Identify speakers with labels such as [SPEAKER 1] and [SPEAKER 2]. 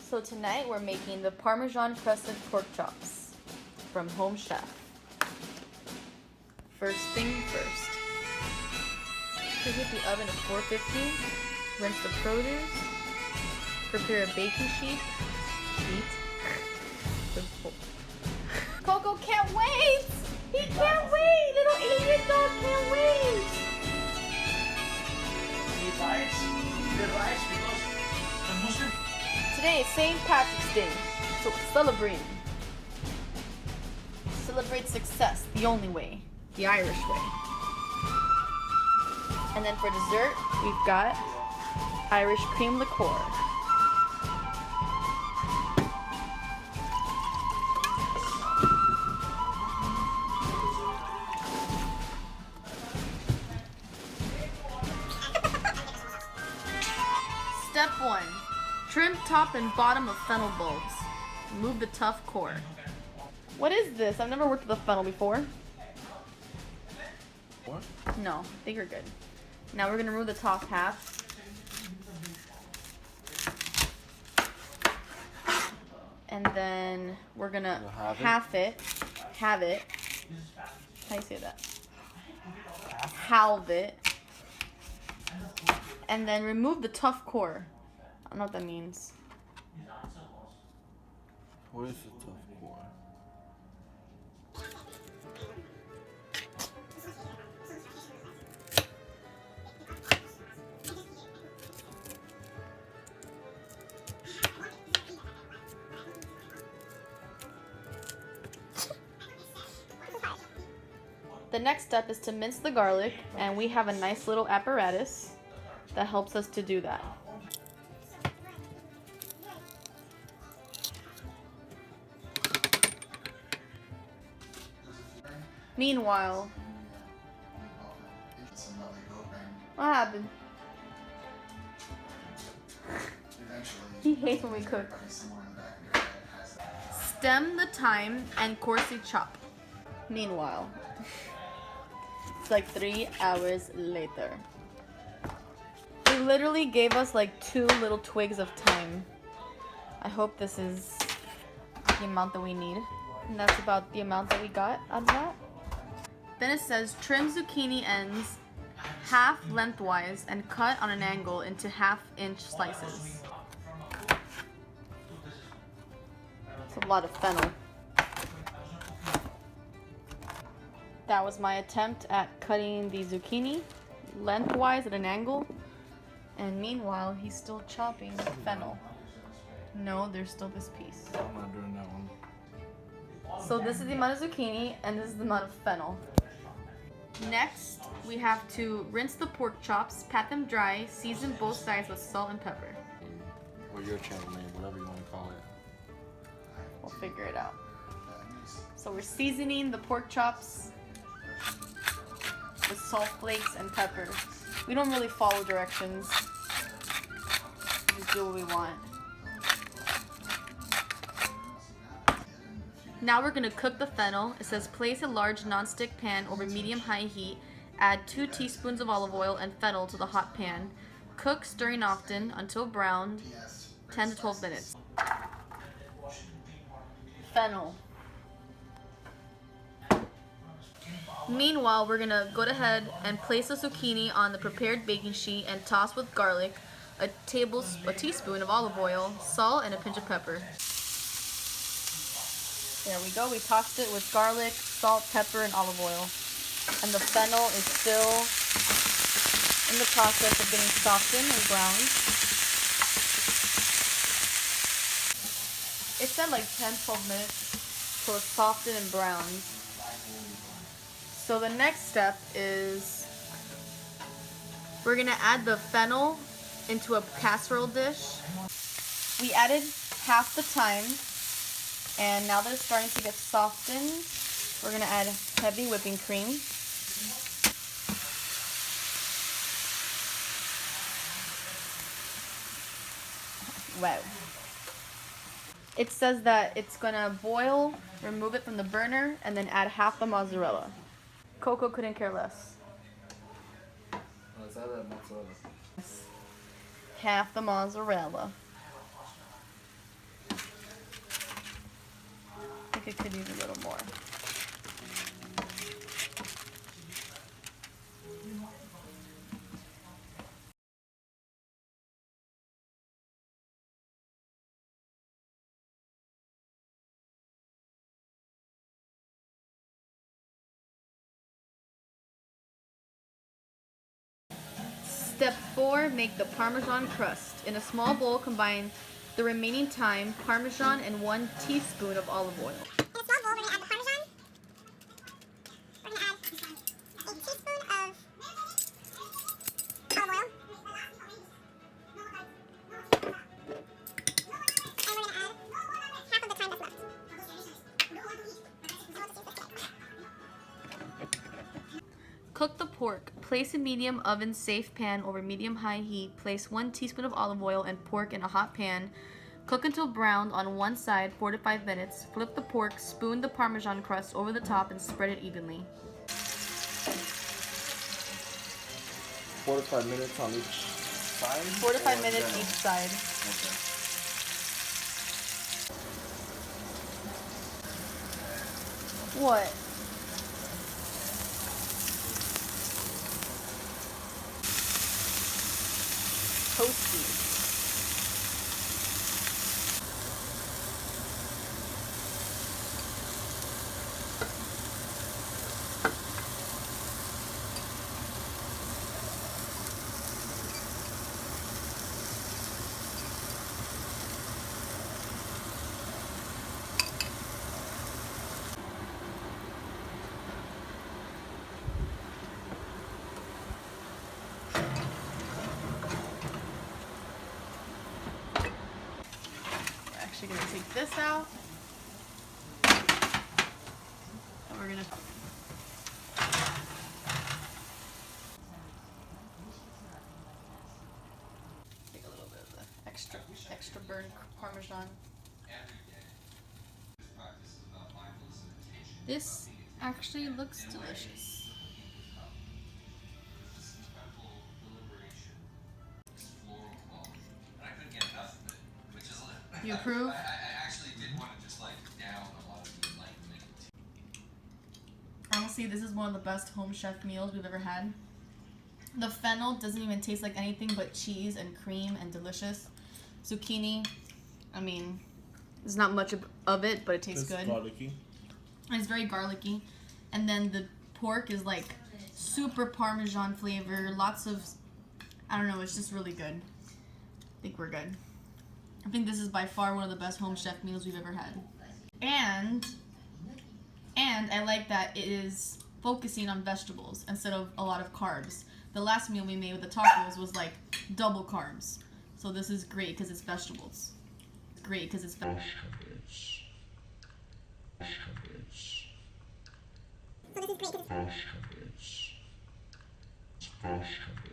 [SPEAKER 1] So tonight we're making the Parmesan-crusted Pork Chops from Home Chef. First thing first. Preheat the oven at 450. Rinse the produce. Prepare a baking sheet. Coco can't wait! He can't wait! Little alien dog can't wait! Today is St. Patrick's Day, so celebrate. Celebrate success the only way, the Irish way. And then for dessert, we've got Irish cream liqueur. Step 1. Trim top and bottom of fennel bulbs. Remove the tough core. What is this? I've never worked with a fennel before.
[SPEAKER 2] What?
[SPEAKER 1] No, I think we're good. Now we're going to remove the top half. And then we're going to halve it. How do you say that? Halve it. And then remove the tough core. I don't know what that means.
[SPEAKER 2] What is the tough core?
[SPEAKER 1] The next step is to mince the garlic, and we have a nice little apparatus that helps us to do that. Meanwhile, what happened? He hates when we cook. Stem the thyme and coarsely chop. Meanwhile, it's like 3 hours later. They literally gave us like 2 little twigs of thyme. I hope this is the amount that we need. And that's about the amount that we got out of that. Then it says trim zucchini ends half lengthwise and cut on an angle into 1/2-inch slices. It's a lot of fennel. That was my attempt at cutting the zucchini lengthwise at an angle. And meanwhile, he's still chopping fennel. No, there's still this piece.
[SPEAKER 2] I'm not doing that one.
[SPEAKER 1] So this is the amount of zucchini and this is the amount of fennel. Next, we have to rinse the pork chops, pat them dry, season both sides with salt and pepper.
[SPEAKER 2] Or your channel name, whatever you want to call it.
[SPEAKER 1] We'll figure it out. So we're seasoning the pork chops with salt flakes and pepper. We don't really follow directions. We just do what we want. Now we're going to cook the fennel. It says place a large non-stick pan over medium-high heat. Add 2 teaspoons of olive oil and fennel to the hot pan. Cook, stirring often until brown, 10 to 12 minutes. Fennel. Meanwhile, we're going to go ahead and place the zucchini on the prepared baking sheet and toss with garlic, a teaspoon of olive oil, salt, and a pinch of pepper. There we go. We tossed it with garlic, salt, pepper, and olive oil. And the fennel is still in the process of getting softened and browned. It said like 10-12 minutes till it's softened and browned. So the next step is we're going to add the fennel into a casserole dish. We added half the thyme. And now that it's starting to get softened, we're going to add heavy whipping cream. Wow. It says that it's going to boil, remove it from the burner, and then add half the mozzarella. Coco couldn't care less.
[SPEAKER 2] Is that that mozzarella?
[SPEAKER 1] 1/2 the mozzarella. it could use a little more. Step 4, make the Parmesan crust. In a small bowl, combine the remaining thyme, Parmesan, and 1 teaspoon of olive oil.
[SPEAKER 3] In a small bowl, we're going to add the Parmesan. We're going to add a teaspoon of olive oil. And we're going to add half of the thyme that's left.
[SPEAKER 1] Cook the pork. Place in medium oven safe pan over medium-high heat. Place 1 teaspoon of olive oil and pork in a hot pan. Cook until browned on one side 4 to 5 minutes. Flip the pork, spoon the Parmesan crust over the top, and spread it evenly.
[SPEAKER 2] 4 to 5 minutes on each side?
[SPEAKER 1] 4 to 5
[SPEAKER 2] or
[SPEAKER 1] minutes
[SPEAKER 2] general?
[SPEAKER 1] each side.
[SPEAKER 2] Okay.
[SPEAKER 1] What? Toasty. Actually gonna take this out, and we're gonna take a little bit of the extra burnt Parmesan. This actually looks delicious. You approve?
[SPEAKER 4] I actually did want to just like down a lot of the enlightenment.
[SPEAKER 1] Honestly, this is one of the best home chef meals we've ever had. The fennel doesn't even taste like anything but cheese and cream and delicious. Zucchini, I mean, there's not much of it, but it tastes
[SPEAKER 2] It's
[SPEAKER 1] good.
[SPEAKER 2] garlicky.
[SPEAKER 1] And it's very garlicky. And then the pork is like super Parmesan flavor, lots of, I don't know, it's just really good. I think we're good. I think this is by far one of the best home chef meals we've ever had. And I like that it is focusing on vegetables instead of a lot of carbs. The last meal we made with the tacos was like double carbs. So this is great because it's vegetables. Great because it's vegetables.
[SPEAKER 3] So this is great because it's